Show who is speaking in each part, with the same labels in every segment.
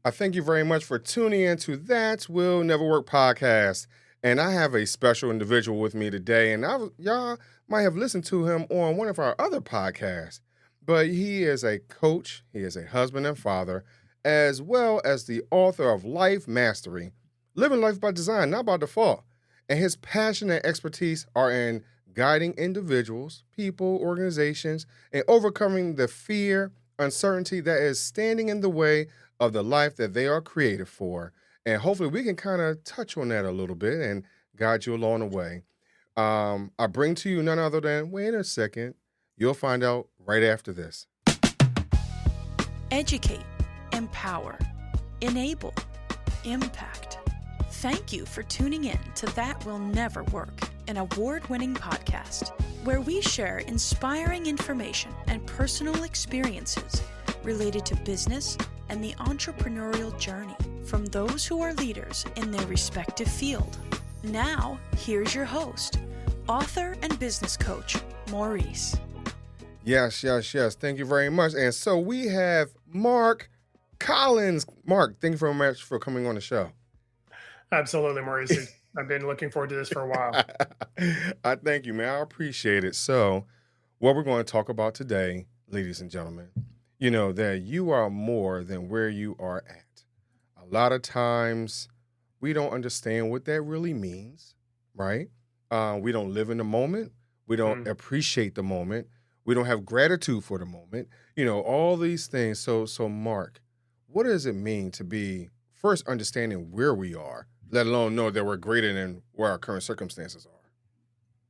Speaker 1: I thank you very much for tuning in to That Will Never Work podcast. And I have a special individual with me today. And y'all might have listened to him on one of our other podcasts. But he is a coach, he is a husband and father, as well as the author of Life Mastery, Living Life by Design, Not by Default. And his passion and expertise are in guiding individuals, people, organizations, and overcoming the fear, uncertainty that is standing in the way of the life that they are created for. And hopefully we can kind of touch on that a little bit and guide you along the way. I bring to you none other than, wait a second, you'll find out right after this.
Speaker 2: Educate, empower, enable, impact. Thank you for tuning in to That Will Never Work, an award-winning podcast where we share inspiring information and personal experiences related to business and the entrepreneurial journey from those who are leaders in their respective field. Now, here's your host, author and business coach, Maurice.
Speaker 1: Yes. Thank you very much. And so we have Mark Collins. Mark, thank you very much for coming on the show.
Speaker 3: Absolutely, Maurice. I've been looking forward to this for a while.
Speaker 1: I thank you, man. I appreciate it. So what we're going to talk about today, ladies and gentlemen, you know, that you are more than where you are at. A lot of times we don't understand what that really means, right? We don't live in the moment. We don't appreciate the moment. We don't have gratitude for the moment. You know, all these things. So Mark, what does it mean to be first understanding where we are, let alone know that we're greater than where our current circumstances are?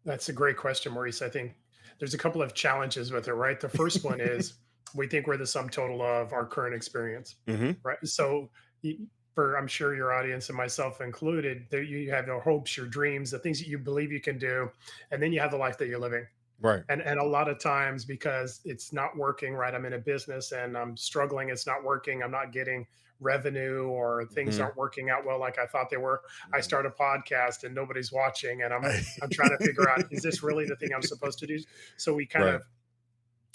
Speaker 3: That's a great question, Maurice. I think there's a couple of challenges with it, right? The first one is we think we're the sum total of our current experience, right? So for I'm sure your audience and myself included, that you have your hopes, your dreams, the things that you believe you can do, and then you have the life that you're living.
Speaker 1: Right.
Speaker 3: And a lot of times because it's not working, right? I'm in a business and I'm struggling, it's not working, I'm not getting revenue or things aren't working out well like I thought they were. I start a podcast and nobody's watching and I'm trying to figure out, is this really the thing I'm supposed to do? So we kind
Speaker 1: Right.
Speaker 3: of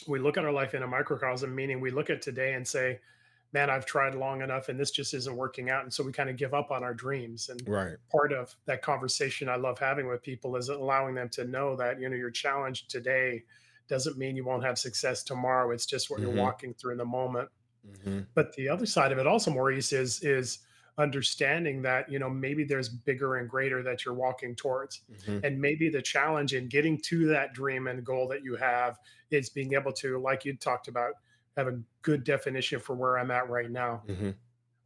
Speaker 3: we look at our life in a microcosm, meaning we look at today and say, man, I've tried long enough and this just isn't working out. And so we kind of give up on our dreams. And
Speaker 1: Right.
Speaker 3: part of that conversation I love having with people is allowing them to know that, you know, your challenge today doesn't mean you won't have success tomorrow. It's just what you're walking through in the moment. But the other side of it also, Maurice, is understanding that, you know, maybe there's bigger and greater that you're walking towards. And maybe the challenge in getting to that dream and goal that you have is being able to, like you talked about, have a good definition for where I'm at right now.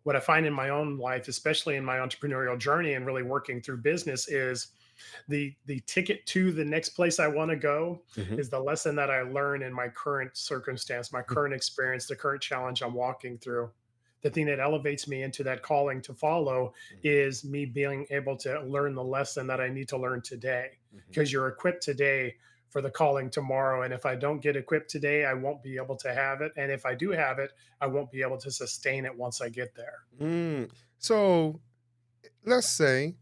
Speaker 3: What I find in my own life, especially in my entrepreneurial journey and really working through business, is the ticket to the next place I want to go is the lesson that I learn in my current circumstance, my current experience, the current challenge I'm walking through. The thing that elevates me into that calling to follow is me being able to learn the lesson that I need to learn today, because you're equipped today for the calling tomorrow. And if I don't get equipped today, I won't be able to have it. And if I do have it, I won't be able to sustain it once I get there.
Speaker 1: So let's say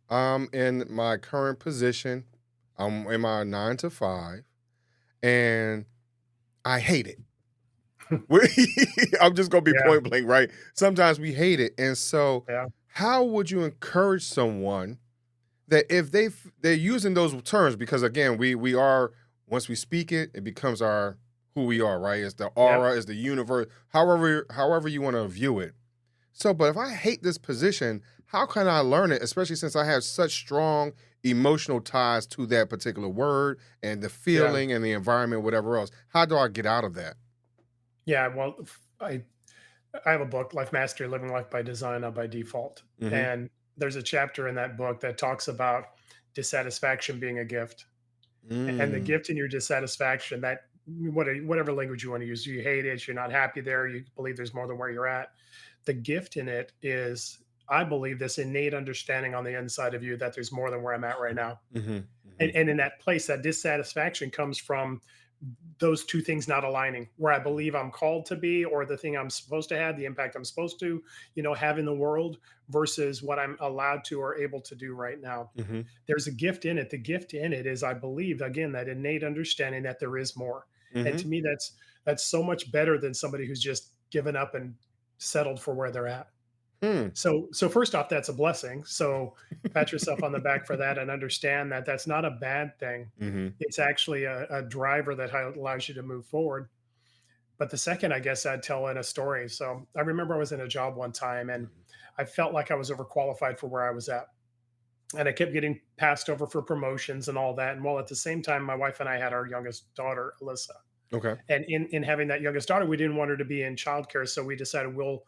Speaker 1: I'm in my current position, I'm in my 9 to 5, and I hate it. I'm just going to be
Speaker 3: Yeah.
Speaker 1: point blank, right? Sometimes we hate it. And so
Speaker 3: Yeah.
Speaker 1: how would you encourage someone that if they're using those terms, because again, we are, once we speak it, it becomes our who we are, right? It's the aura, it's the universe, however you want to view it. So, but if I hate this position, how can I learn it, especially since I have such strong emotional ties to that particular word and the feeling and the environment, whatever else? How do I get out of that?
Speaker 3: Yeah. Well, I have a book, Life Mastery, Living Life by Design, Not by Default. And there's a chapter in that book that talks about dissatisfaction being a gift. And the gift in your dissatisfaction, that whatever language you want to use, you hate it, you're not happy there, you believe there's more than where you're at. The gift in it is, I believe, this innate understanding on the inside of you that there's more than where I'm at right now. And in that place, that dissatisfaction comes from those two things not aligning, where I believe I'm called to be, or the thing I'm supposed to have, the impact I'm supposed to, you know, have in the world versus what I'm allowed to or able to do right now. There's a gift in it. The gift in it is, I believe, again, that innate understanding that there is more. And to me, that's so much better than somebody who's just given up and settled for where they're at.
Speaker 1: Hmm.
Speaker 3: So first off, that's a blessing. So pat yourself on the back for that and understand that that's not a bad thing.
Speaker 1: Mhm.
Speaker 3: It's actually a driver that allows you to move forward. But the second, I guess I'd tell in a story. So I remember I was in a job one time and
Speaker 1: Mhm.
Speaker 3: I felt like I was overqualified for where I was at. And I kept getting passed over for promotions and all that. And while at the same time, my wife and I had our youngest daughter, Alyssa.
Speaker 1: Okay.
Speaker 3: And in having that youngest daughter, we didn't want her to be in childcare. So we decided we'll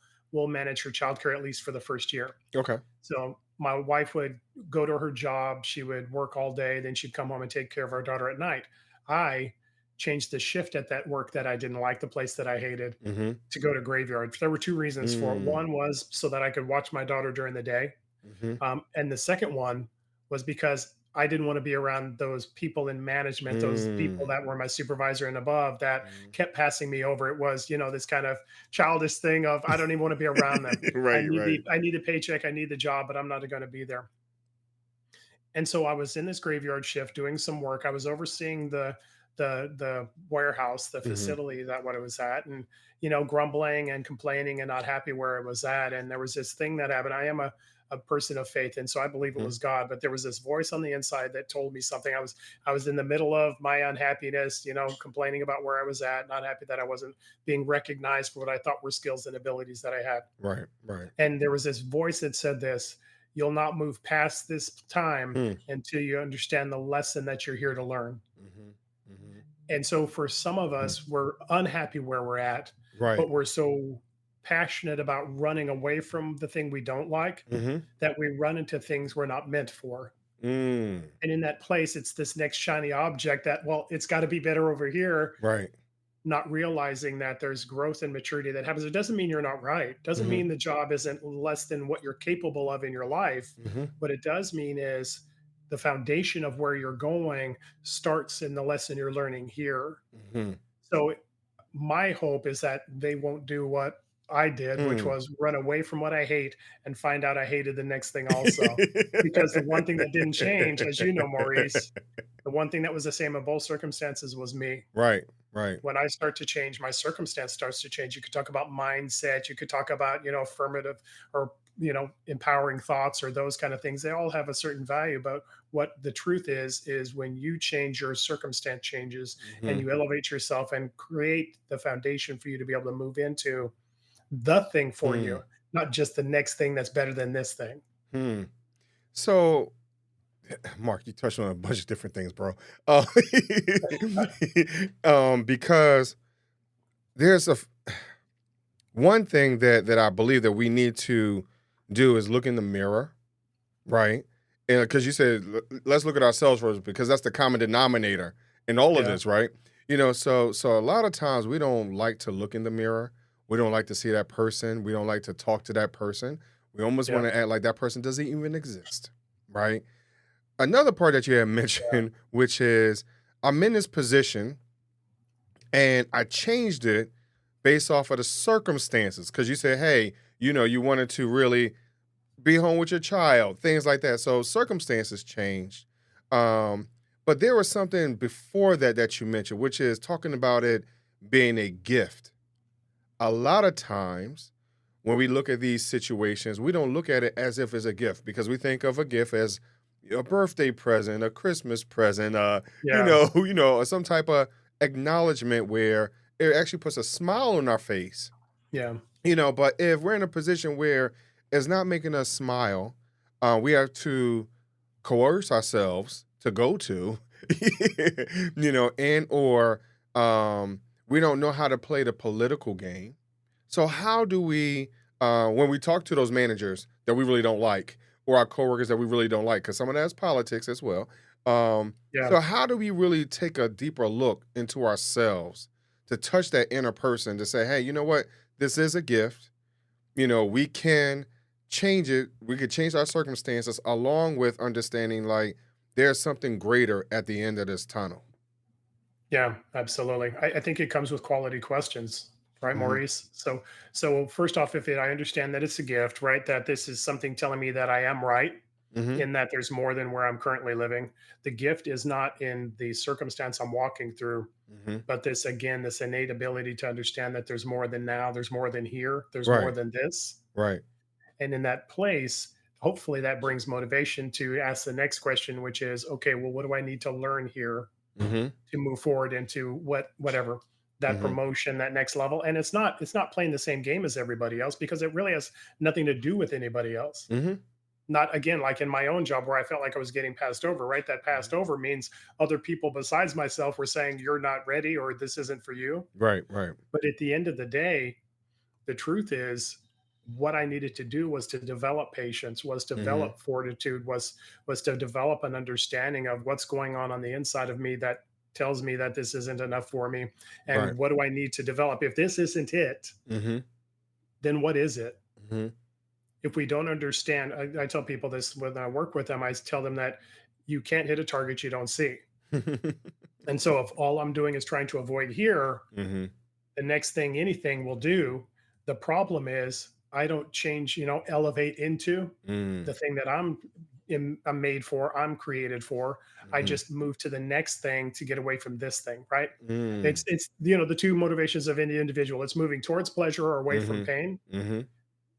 Speaker 3: manage her childcare at least for the first year.
Speaker 1: Okay.
Speaker 3: So my wife would go to her job, she would work all day, then she'd come home and take care of our daughter at night. I changed the shift at that work that I didn't like, the place that I hated,
Speaker 1: Mhm.
Speaker 3: to go to graveyard. There were 2 reasons for it.
Speaker 1: Mm.
Speaker 3: One was so that I could watch my daughter during the day,
Speaker 1: Mhm.
Speaker 3: and the second one was because I didn't want to be around those people in management, those people
Speaker 1: Mm.
Speaker 3: that were my supervisor and above that
Speaker 1: Mhm.
Speaker 3: kept passing me over. It was, this kind of childish thing of I don't even want to be around them.
Speaker 1: Right, right.
Speaker 3: I need a paycheck, I need the job, but I'm not going to be there. And so I was in this graveyard shift doing some work. I was overseeing the warehouse, the
Speaker 1: Mhm.
Speaker 3: facility that what it was at, and grumbling and complaining and not happy where it was at. And there was this thing that happened. I am a person of faith, and so I believe it
Speaker 1: Mhm.
Speaker 3: was God. But there was this voice on the inside that told me something. I was in the middle of my unhappiness, complaining about where I was at, not happy that I wasn't being recognized for what I thought were skills and abilities that I had.
Speaker 1: Right, right.
Speaker 3: And there was this voice that said this: you'll not move past this time
Speaker 1: Hmm.
Speaker 3: until you understand the lesson that you're here to learn.
Speaker 1: Mhm. Mhm.
Speaker 3: And so for some of
Speaker 1: Mhm.
Speaker 3: us, we're unhappy where we're at,
Speaker 1: Right.
Speaker 3: but we're so passionate about running away from the thing we don't like
Speaker 1: Mhm.
Speaker 3: that we run into things we're not meant for.
Speaker 1: Mm.
Speaker 3: And in that place, it's this next shiny object that, well, it's got to be better over here,
Speaker 1: Right.
Speaker 3: not realizing that there's growth and maturity that happens. It doesn't mean you're not right. It doesn't
Speaker 1: Mhm.
Speaker 3: mean the job isn't less than what you're capable of in your life.
Speaker 1: Mhm.
Speaker 3: What it does mean is the foundation of where you're going starts in the lesson you're learning here.
Speaker 1: Mhm.
Speaker 3: So my hope is that they won't do what I did, which
Speaker 1: Mm.
Speaker 3: was run away from what I hate and find out I hated the next thing also. Because the one thing that didn't change, as you know, Maurice, the one thing that was the same in both circumstances was me.
Speaker 1: Right, right.
Speaker 3: When I start to change, my circumstance starts to change. You could talk about mindset. You could talk about, affirmative or, empowering thoughts or those kind of things. They all have a certain value. But what the truth is when you change, your circumstance changes and
Speaker 1: Mhm.
Speaker 3: you elevate yourself and create the foundation for you to be able to move into the thing for you,
Speaker 1: Mm.
Speaker 3: not just the next thing that's better than this thing.
Speaker 1: Hmm. So, Mark, you touched on a bunch of different things, bro. Because there's one thing that I believe that we need to do is look in the mirror, right? And because you said let's look at ourselves first, because that's the common denominator in all of
Speaker 3: Yeah.
Speaker 1: this, right? So a lot of times we don't like to look in the mirror. We don't like to see that person. We don't like to talk to that person. We almost want
Speaker 3: Yeah.
Speaker 1: to act like that person doesn't even exist, right? Another part that you had
Speaker 3: Yeah.
Speaker 1: mentioned, which is I'm in this position and I changed it based off of the circumstances. Because you said, hey, you wanted to really be home with your child, things like that. So circumstances changed. Um, but there was something before that you mentioned, which is talking about it being a gift. A lot of times when we look at these situations, we don't look at it as if it's a gift because we think of a gift as a birthday present, a Christmas present,
Speaker 3: Yeah.
Speaker 1: or some type of acknowledgement where it actually puts a smile on our face.
Speaker 3: Yeah.
Speaker 1: But if we're in a position where it's not making us smile, we have to coerce ourselves to go to, and or we don't know how to play the political game. So how do we, when we talk to those managers that we really don't like, or our coworkers that we really don't like, because some of that is politics as well.
Speaker 3: Yeah.
Speaker 1: So how do we really take a deeper look into ourselves to touch that inner person to say, hey, you know what? This is a gift. We can change it. We could change our circumstances along with understanding like there's something greater at the end of this tunnel.
Speaker 3: Yeah, absolutely. I think it comes with quality questions, right,
Speaker 1: Mhm.
Speaker 3: Maurice? So first off, if I understand that it's a gift, right, that this is something telling me that I am right,
Speaker 1: Mhm.
Speaker 3: in that there's more than where I'm currently living. The gift is not in the circumstance I'm walking through,
Speaker 1: Mhm.
Speaker 3: but this again, this innate ability to understand that there's more than now, there's more than here, there's more
Speaker 1: Right.
Speaker 3: than this.
Speaker 1: Right.
Speaker 3: And in that place, hopefully that brings motivation to ask the next question, which is, okay, well, what do I need to learn here
Speaker 1: Mhm.
Speaker 3: to move forward into whatever that
Speaker 1: Mhm.
Speaker 3: promotion, that next level? And it's not playing the same game as everybody else, because it really has nothing to do with anybody else.
Speaker 1: Mhm.
Speaker 3: Not again, like in my own job where I felt like I was getting passed over, right? That passed over means other people besides myself were saying, you're not ready, or this isn't for you.
Speaker 1: Right, right.
Speaker 3: But at the end of the day, the truth is, what I needed to do was to develop patience, was
Speaker 1: Mhm.
Speaker 3: develop fortitude, was to develop an understanding of what's going on the inside of me that tells me that this isn't enough for me,
Speaker 1: Right.
Speaker 3: and what do I need to develop? If this isn't it,
Speaker 1: Mhm.
Speaker 3: then what is it?
Speaker 1: Mhm.
Speaker 3: If we don't understand, I tell people this when I work with them. I tell them that you can't hit a target you don't see. And so if all I'm doing is trying to avoid here,
Speaker 1: Mhm.
Speaker 3: the next thing anything will do, the problem is I don't change, elevate into
Speaker 1: Mm.
Speaker 3: the thing that I'm made for, I'm created for. I
Speaker 1: Mhm.
Speaker 3: just move to the next thing to get away from this thing, right?
Speaker 1: Mm.
Speaker 3: It's the two motivations of any individual. It's moving towards pleasure or away from
Speaker 1: Mhm.
Speaker 3: pain.
Speaker 1: Mhm.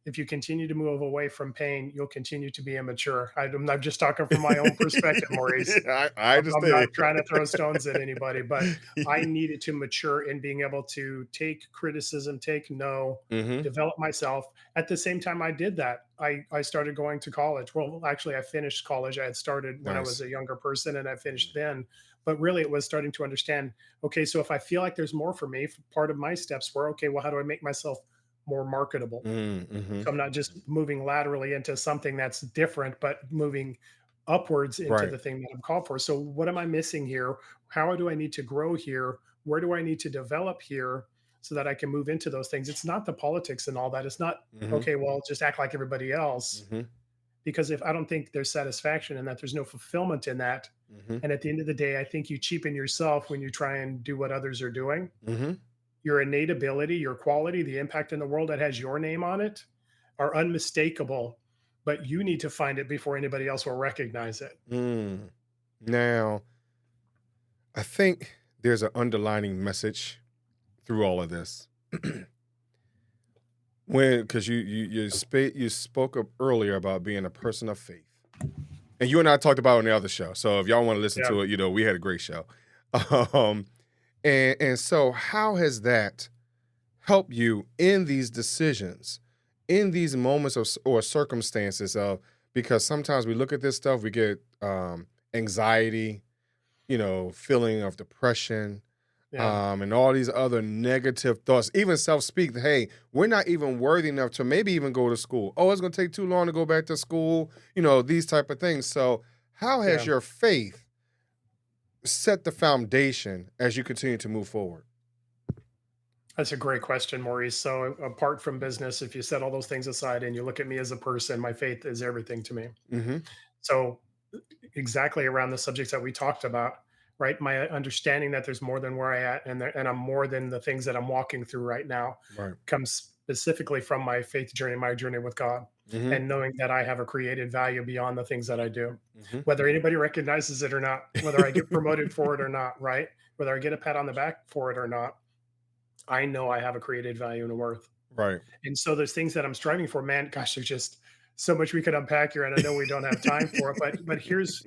Speaker 3: If you continue to move away from pain, you'll continue to be immature. I'm just talking from my own perspective, Maurice.
Speaker 1: I
Speaker 3: I'm not
Speaker 1: understand.
Speaker 3: trying to throw stones at anybody, but I needed to mature in being able to take criticism, take no,
Speaker 1: Mhm.
Speaker 3: develop myself. At the same time I did that, I started going to college. Well, actually, I finished college. I had started when I was
Speaker 1: Nice.
Speaker 3: a younger person, and I finished then. But really, it was starting to understand, okay, so if I feel like there's more for me, part of my steps were, okay, well, how do I make myself more marketable?
Speaker 1: Mm. Mhm.
Speaker 3: So I'm not just moving laterally into something that's different, but moving upwards into
Speaker 1: Right.
Speaker 3: the thing that I'm called for. So what am I missing here? How do I need to grow here? Where do I need to develop here so that I can move into those things? It's not the politics and all that. It's not,
Speaker 1: Mhm.
Speaker 3: okay, well, just act like everybody else.
Speaker 1: Mhm.
Speaker 3: Because if I don't think there's satisfaction in that, there's no fulfillment in that.
Speaker 1: Mhm.
Speaker 3: And at the end of the day, I think you cheapen yourself when you try and do what others are doing.
Speaker 1: Mhm.
Speaker 3: Your innate ability, your quality, the impact in the world that has your name on it are unmistakable, but you need to find it before anybody else will recognize it.
Speaker 1: Mm. Now, I think there's an underlining message through all of this. Because you spoke up earlier about being a person of faith, and you and I talked about it on the other show. So if y'all want to listen
Speaker 3: Yeah.
Speaker 1: to it, we had a great show. Um, and so how has that helped you in these decisions, in these moments or circumstances of, because sometimes we look at this stuff, we get anxiety, feeling of depression,
Speaker 3: Yeah.
Speaker 1: and all these other negative thoughts, even self-speak. Hey, we're not even worthy enough to maybe even go to school. Oh, it's going to take too long to go back to school. These type of things. So, how has
Speaker 3: Yeah.
Speaker 1: your faith set the foundation as you continue to move forward?
Speaker 3: That's a great question, Maurice. So, apart from business, if you set all those things aside and you look at me as a person, my faith is everything to me.
Speaker 1: Mm-hmm.
Speaker 3: So, exactly around the subjects that we talked about, right? My understanding that there's more than where I at, and I'm more than the things that I'm walking through right now,
Speaker 1: Right.
Speaker 3: comes specifically from my faith journey, my journey with God,
Speaker 1: Mm-hmm.
Speaker 3: and knowing that I have a created value beyond the things that I do,
Speaker 1: Mm-hmm.
Speaker 3: whether anybody recognizes it or not, whether I get promoted for it or not, right? Whether I get a pat on the back for it or not, I know I have a created value and a worth.
Speaker 1: Right.
Speaker 3: And so there's things that I'm striving for, man. Gosh, there's just so much we could unpack here, and I know we don't have time for it. But here's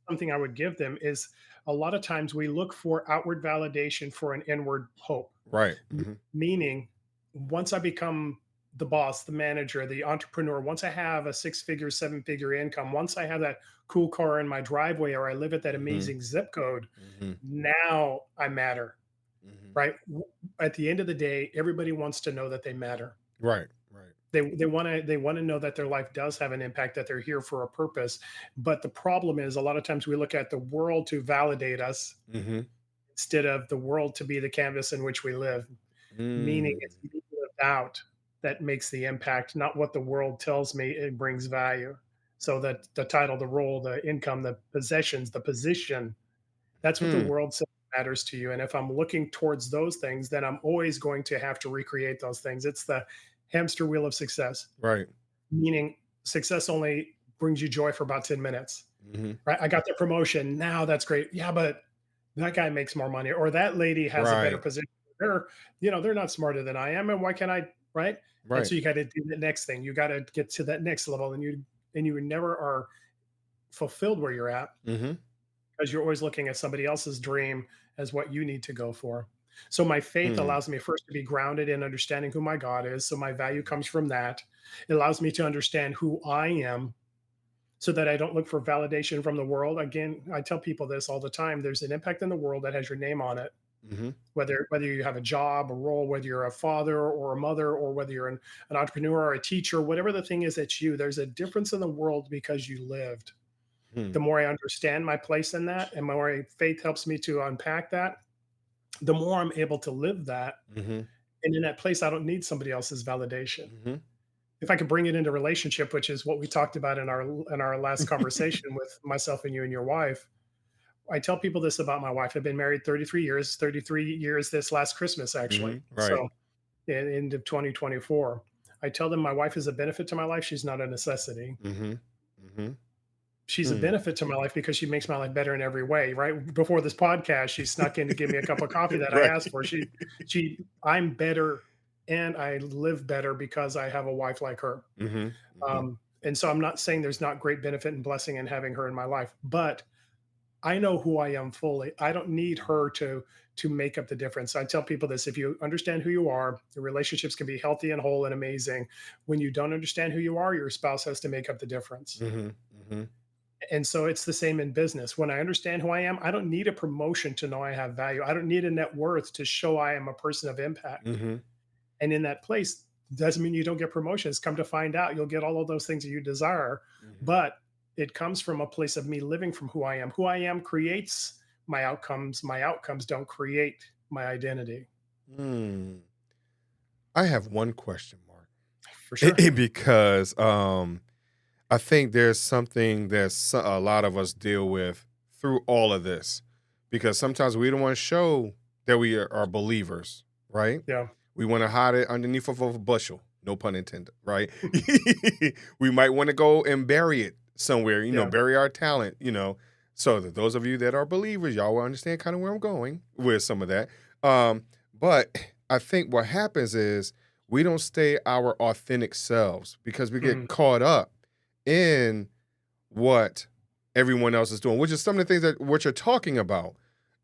Speaker 3: something I would give them is a lot of times we look for outward validation for an inward hope.
Speaker 1: Right. Mm-hmm.
Speaker 3: Meaning, once I become the boss, the manager, the entrepreneur, once I have a six-figure, seven-figure income, once I have that cool car in my driveway, or I live at that
Speaker 1: Mm-hmm.
Speaker 3: amazing zip code,
Speaker 1: Mm-hmm.
Speaker 3: now I matter,
Speaker 1: Mm-hmm.
Speaker 3: right? At the end of the day, everybody wants to know that they matter.
Speaker 1: Right. Right.
Speaker 3: They want to know that their life does have an impact, that they're here for a purpose. But the problem is, a lot of times we look at the world to validate us
Speaker 1: Mm-hmm.
Speaker 3: instead of the world to be the canvas in which we live. Meaning,
Speaker 1: Mm.
Speaker 3: it's me lived out that makes the impact, not what the world tells me it brings value. So that the title, the role, the income, the possessions, the position, that's what the
Speaker 1: Hmm.
Speaker 3: world says matters to you. And if I'm looking towards those things, then I'm always going to have to recreate those things. It's the hamster wheel of success,
Speaker 1: Right.
Speaker 3: meaning success only brings you joy for about 10 minutes,
Speaker 1: Mm-hmm.
Speaker 3: right? I got the promotion. Now that's great. Yeah, but that guy makes more money, or that lady has a better
Speaker 1: Right.
Speaker 3: position. They're not smarter than I am. And why can't I? right? And
Speaker 1: Right.
Speaker 3: so you got to do the next thing. You got to get to that next level, and you never are fulfilled where you're at
Speaker 1: Mm-hmm.
Speaker 3: because you're always looking at somebody else's dream as what you need to go for. So my faith
Speaker 1: Mm.
Speaker 3: allows me first to be grounded in understanding who my God is. So my value comes from that. It allows me to understand who I am so that I don't look for validation from the world. Again, I tell people this all the time. There's an impact in the world that has your name on it.
Speaker 1: Mm-hmm.
Speaker 3: Whether you have a job, a role, whether you're a father or a mother, or whether you're an entrepreneur or a teacher, whatever the thing is that's you, there's a difference in the world because you lived. The
Speaker 1: Mm.
Speaker 3: more I understand my place in that and more faith helps me to unpack that, the more I'm able to live that.
Speaker 1: Mm-hmm.
Speaker 3: And in that place, I don't need somebody else's validation.
Speaker 1: Mm-hmm.
Speaker 3: If I could bring it into relationship, which is what we talked about in our last conversation with myself and you and your wife, I tell people this about my wife. I've been married 33 years this last Christmas, actually.
Speaker 1: Mm-hmm. Right.
Speaker 3: So, in end of 2024, I tell them my wife is a benefit to my life. She's not a necessity.
Speaker 1: Mm-hmm. Mm-hmm.
Speaker 3: She's a
Speaker 1: Mm.
Speaker 3: benefit to my life because she makes my life better in every way. Right before this podcast, she snuck in to give me a cup of coffee that I
Speaker 1: Right.
Speaker 3: asked for. I'm better and I live better because I have a wife like her.
Speaker 1: Mm-hmm. Mm-hmm.
Speaker 3: And so I'm not saying there's not great benefit and blessing in having her in my life, but I know who I am fully. I don't need her to make up the difference. I tell people this: if you understand who you are, your relationships can be healthy and whole and amazing. When you don't understand who you are, your spouse has to make up the difference.
Speaker 1: Mm-hmm. Mm-hmm.
Speaker 3: And so it's the same in business. When I understand who I am, I don't need a promotion to know I have value. I don't need a net worth to show I am a person of impact.
Speaker 1: Mm-hmm.
Speaker 3: And in that place, doesn't mean you don't get promotions. Come to find out, you'll get all of those things that you desire,
Speaker 1: Mm-hmm.
Speaker 3: but it comes from a place of me living from who I am. Who I am creates my outcomes. My outcomes don't create my identity.
Speaker 1: Mm. I have one question, Mark.
Speaker 3: For sure.
Speaker 1: Because I think there's something that a lot of us deal with through all of this, because sometimes we don't want to show that we are believers, right?
Speaker 3: Yeah.
Speaker 1: We want to hide it underneath of a bushel, no pun intended, right? We might want to go and bury it somewhere,
Speaker 3: Yeah.
Speaker 1: bury our talent, So that those of you that are believers, y'all will understand kind of where I'm going with some of that. But I think what happens is we don't stay our authentic selves because we get
Speaker 3: Mhm.
Speaker 1: caught up in what everyone else is doing, which is some of the things that what you're talking about.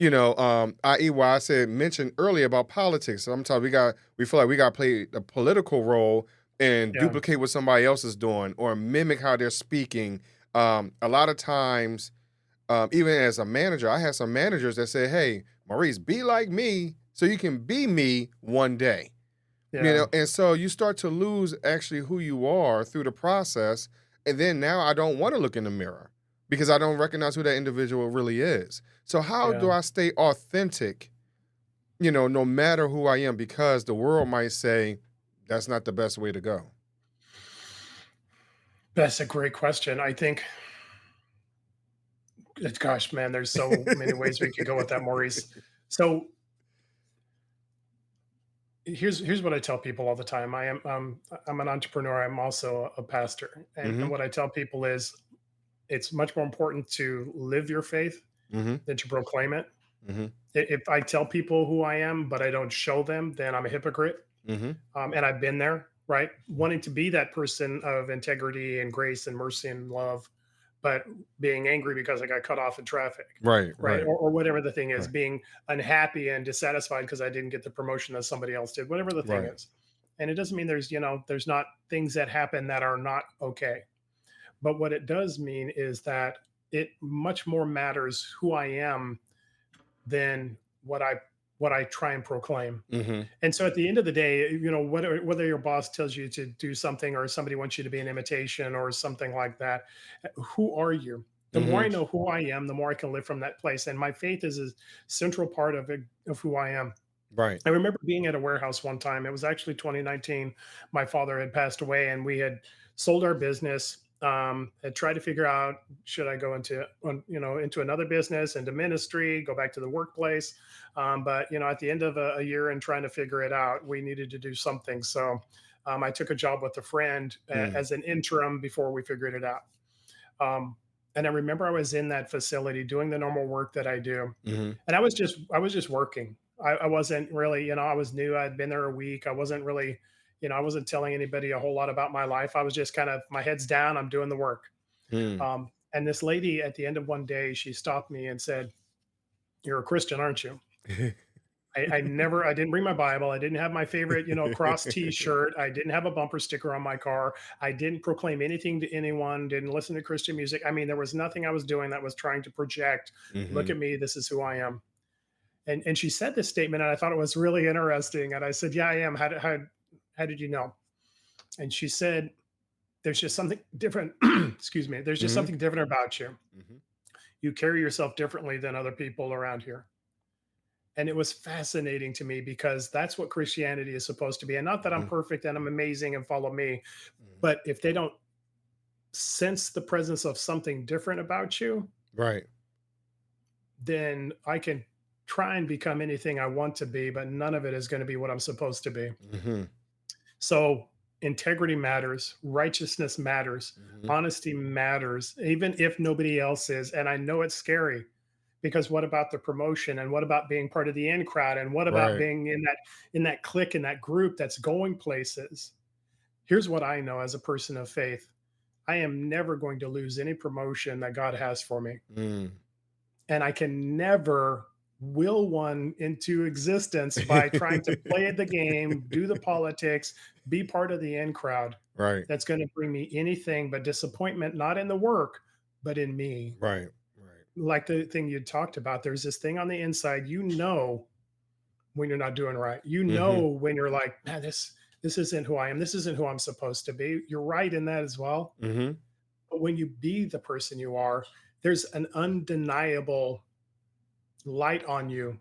Speaker 1: I.e. why I said mentioned earlier about politics. Sometimes we feel like we got to play a political role and
Speaker 3: Yeah.
Speaker 1: duplicate what somebody else is doing or mimic how they're speaking. A lot of times, even as a manager, I have some managers that say, "Hey, Maurice, be like me so you can be me one day."
Speaker 3: Yeah.
Speaker 1: And so you start to lose actually who you are through the process. And then now I don't want to look in the mirror because I don't recognize who that individual really is. So how do
Speaker 3: Yeah.
Speaker 1: I stay authentic, no matter who I am? Because the world might say that's not the best way to go.
Speaker 3: That's a great question. I think, gosh, man, there's so many ways we could go with that, Maurice. So here's what I tell people all the time. I'm an entrepreneur. I'm also a pastor, and
Speaker 1: Mm-hmm.
Speaker 3: what I tell people is it's much more important to live your faith
Speaker 1: Mm-hmm.
Speaker 3: than to proclaim it.
Speaker 1: Mm-hmm.
Speaker 3: If I tell people who I am, but I don't show them, then I'm a hypocrite.
Speaker 1: Mm-hmm.
Speaker 3: And I've been there, right? Wanting to be that person of integrity and grace and mercy and love, but being angry because I got cut off in traffic,
Speaker 1: Right,
Speaker 3: right?
Speaker 1: right,
Speaker 3: Or whatever the thing is,
Speaker 1: right,
Speaker 3: being unhappy and dissatisfied because I didn't get the promotion that somebody else did, whatever the thing
Speaker 1: right.
Speaker 3: is. And it doesn't mean there's not things that happen that are not okay. But what it does mean is that it much more matters who I am than what I try and proclaim.
Speaker 1: Mm-hmm.
Speaker 3: And so at the end of the day, whether your boss tells you to do something or somebody wants you to be an imitation or something like that, who are you? The more I
Speaker 1: Mm-hmm.
Speaker 3: know who I am, the more I can live from that place. And my faith is a central part of who I am.
Speaker 1: Right.
Speaker 3: I remember being at a warehouse one time. It was actually 2019. My father had passed away, and we had sold our business. Had tried to figure out should I go into another business, into ministry, go back to the workplace. But at the end of a year and trying to figure it out, we needed to do something. So I took a job with a friend
Speaker 1: Mm.
Speaker 3: as an interim before we figured it out. Um, and I remember I was in that facility doing the normal work that I do,
Speaker 1: Mm-hmm.
Speaker 3: and I was just working. I wasn't really, I was new. I'd been there a week. I wasn't really, I wasn't telling anybody a whole lot about my life. I was just kind of, my head's down, I'm doing the work.
Speaker 1: Mm.
Speaker 3: And this lady at the end of one day, she stopped me and said, "You're a Christian, aren't you?" I didn't bring my Bible. I didn't have my favorite, cross T-shirt. I didn't have a bumper sticker on my car. I didn't proclaim anything to anyone. Didn't listen to Christian music. I mean, there was nothing I was doing that was trying to project. Look
Speaker 1: Mhm.
Speaker 3: at me. This is who I am. And she said this statement, and I thought it was really interesting. And I said, "Yeah, I am. How did you know?" And she said, "There's just something different." Excuse me. There's just
Speaker 1: Mhm.
Speaker 3: something different about you.
Speaker 1: Mhm.
Speaker 3: You carry yourself differently than other people around here. And it was fascinating to me because that's what Christianity is supposed to be. And not that I'm
Speaker 1: Mhm.
Speaker 3: perfect and I'm amazing and follow me,
Speaker 1: Mhm.
Speaker 3: but if they don't sense the presence of something different about you,
Speaker 1: Right.
Speaker 3: then I can try and become anything I want to be, but none of it is going to be what I'm supposed to be.
Speaker 1: Mhm.
Speaker 3: So integrity matters, righteousness matters,
Speaker 1: Mhm.
Speaker 3: honesty matters, even if nobody else is. And I know it's scary because what about the promotion, and what about being part of the in crowd, and what about
Speaker 1: Right.
Speaker 3: being in that clique, in that group that's going places? Here's what I know as a person of faith. I am never going to lose any promotion that God has for me.
Speaker 1: Mm.
Speaker 3: And I can never will one into existence by trying to play the game, do the politics, be part of the in crowd.
Speaker 1: Right.
Speaker 3: That's going to bring me anything but disappointment, not in the work, but in me.
Speaker 1: Right. Right.
Speaker 3: Like the thing you talked about, there's this thing on the inside, when you're not doing right.
Speaker 1: Mhm.
Speaker 3: When you're like, man, this isn't who I am. This isn't who I'm supposed to be. You're right in that as well.
Speaker 1: Mhm.
Speaker 3: But when you be the person you are, there's an undeniable light on you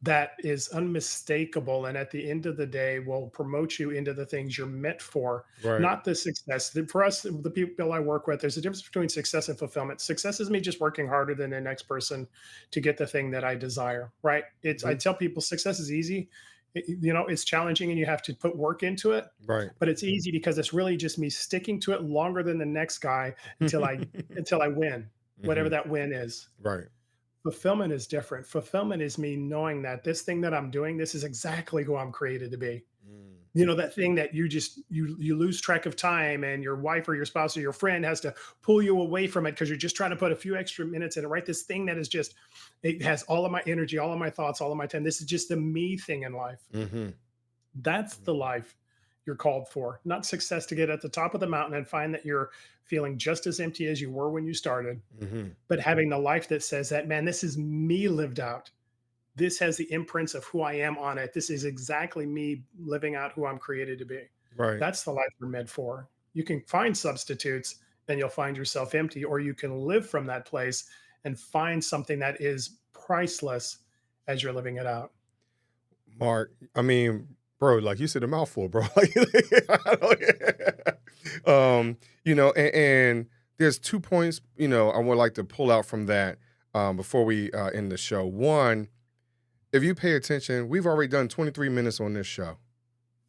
Speaker 3: that is unmistakable, and at the end of the day will promote you into the things you're meant for,
Speaker 1: Right.
Speaker 3: not the success. For us, the people I work with, there's a difference between success and fulfillment. Success is me just working harder than the next person to get the thing that I desire, right? I
Speaker 1: Mhm.
Speaker 3: tell people success is easy. It's challenging and you have to put work into it,
Speaker 1: Right.
Speaker 3: but it's easy because it's really just me sticking to it longer than the next guy until I win, whatever
Speaker 1: Mhm.
Speaker 3: that win is.
Speaker 1: Right.
Speaker 3: Fulfillment is different. Fulfillment is me knowing that this thing that I'm doing, this is exactly who I'm created to be.
Speaker 1: Mm.
Speaker 3: That thing that you lose track of time, and your wife or your spouse or your friend has to pull you away from it because you're just trying to put a few extra minutes in it, right? This thing that is just, it has all of my energy, all of my thoughts, all of my time. This is just the me thing in life.
Speaker 1: Mhm.
Speaker 3: That's the life you're called for, not success to get at the top of the mountain and find that you're feeling just as empty as you were when you started,
Speaker 1: Mhm.
Speaker 3: but having the life that says that, man, this is me lived out. This has the imprints of who I am on it. This is exactly me living out who I'm created to be.
Speaker 1: Right.
Speaker 3: That's the life we're meant for. You can find substitutes and you'll find yourself empty, or you can live from that place and find something that is priceless as you're living it out.
Speaker 1: Mark, I mean, bro, like you said a mouthful, bro. I don't- and there's 2 points, I would like to pull out from that before we end the show. One, if you pay attention, we've already done 23 minutes on this show.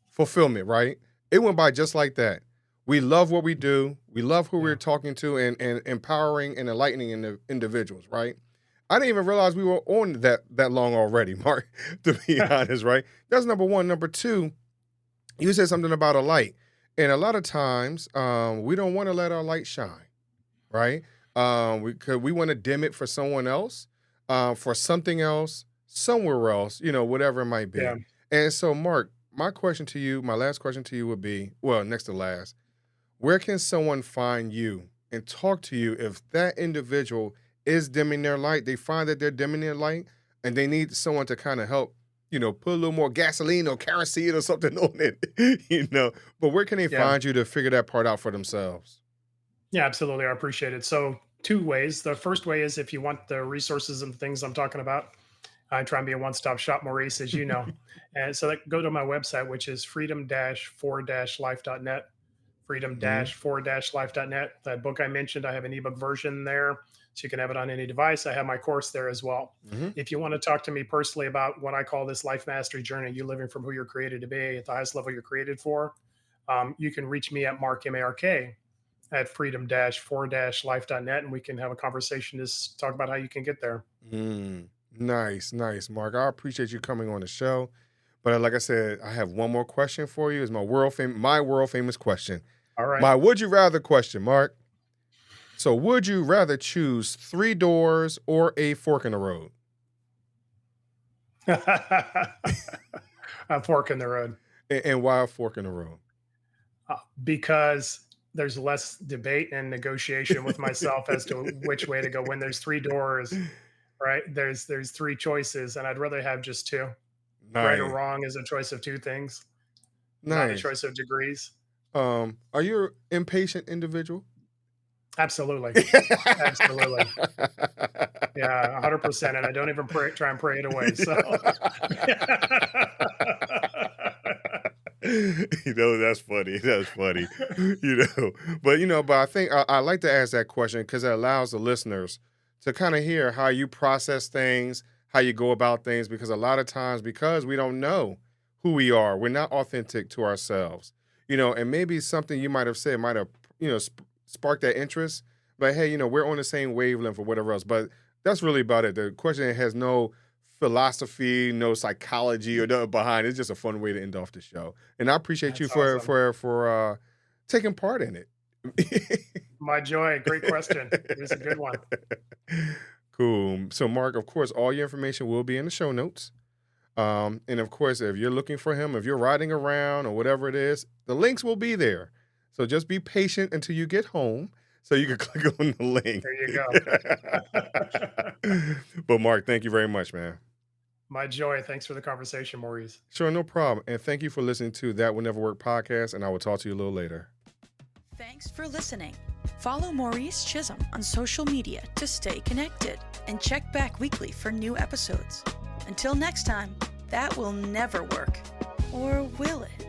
Speaker 1: Fulfillment, right? It went by just like that. We love what we do. We love who we're
Speaker 3: Yeah.
Speaker 1: talking to and empowering and enlightening individuals, right? I didn't even realize we were on that long already, Mark, to be honest, right? That's number one. Number two, you said something about a light. And a lot of times, we don't want to let our light shine, right? We want to dim it for someone else, for something else, somewhere else, whatever it might
Speaker 3: Yeah.
Speaker 1: be. And so, Mark, my question to you, my last question to you would be, well, next to last, where can someone find you and talk to you if that individual is dimming their light? They find that they're dimming their light and they need someone to kind of help, put a little more gasoline or kerosene or something on it, But where can they
Speaker 3: Yeah.
Speaker 1: find you to figure that part out for themselves?
Speaker 3: Yeah, absolutely. I appreciate it. So, two ways. The first way is if you want the resources and things I'm talking about, I try and be a one stop shop, Maurice, as you know. And so, go to my website, which is freedom-4-life.net.
Speaker 1: Mhm.
Speaker 3: Freedom-4-life.net. That book I mentioned, I have an ebook version there. So you can have it on any device. I have my course there as well.
Speaker 1: Mhm.
Speaker 3: If you want to talk to me personally about what I call this life mastery journey, you living from who you're created to be at the highest level you're created for, you can reach me at Mark, M-A-R-K, at freedom-4-life.net, and we can have a conversation to talk about how you can get there.
Speaker 1: Nice, nice, Mark. I appreciate you coming on the show. But like I said, I have one more question for you. It's my world famous question.
Speaker 3: All right.
Speaker 1: My would you rather question, Mark. So would you rather choose 3 doors or a fork in the road?
Speaker 3: A fork in the road.
Speaker 1: And why a fork in the road?
Speaker 3: Because there's less debate and negotiation with myself as to which way to go. When there's 3 doors, right? There's 3 choices, and I'd rather have just 2. Right or
Speaker 1: Nice.
Speaker 3: wrong is a choice of 2 things, not a
Speaker 1: Nice.
Speaker 3: choice of degrees.
Speaker 1: Are you an impatient individual?
Speaker 3: Absolutely. Absolutely. Yeah, 100%, and I don't even try and pray it away, so
Speaker 1: That's funny. That's funny. But I think I like to ask that question because it allows the listeners to kind of hear how you process things, how you go about things, because a lot of times, because we don't know who we are, we're not authentic to ourselves, and maybe something you might have said might have, sparked that interest, but hey, we're on the same wavelength or whatever else, but that's really about it. The question has no philosophy, no psychology or nothing behind it. It's just a fun way to end off the show. And I appreciate you
Speaker 3: that's
Speaker 1: for
Speaker 3: awesome.
Speaker 1: for taking part in it.
Speaker 3: My joy. Great question. It was a good one.
Speaker 1: Cool. So Mark, of course, all your information will be in the show notes. And of course, if you're looking for him, if you're riding around or whatever it is, the links will be there. So just be patient until you get home so you can click on the link.
Speaker 3: There you go.
Speaker 1: But Mark, thank you very much, man.
Speaker 3: My joy. Thanks for the conversation, Maurice.
Speaker 1: Sure, no problem. And thank you for listening to That Will Never Work podcast, and I will talk to you a little later.
Speaker 2: Thanks for listening. Follow Maurice Chism on social media to stay connected and check back weekly for new episodes. Until next time, that will never work. Or will it?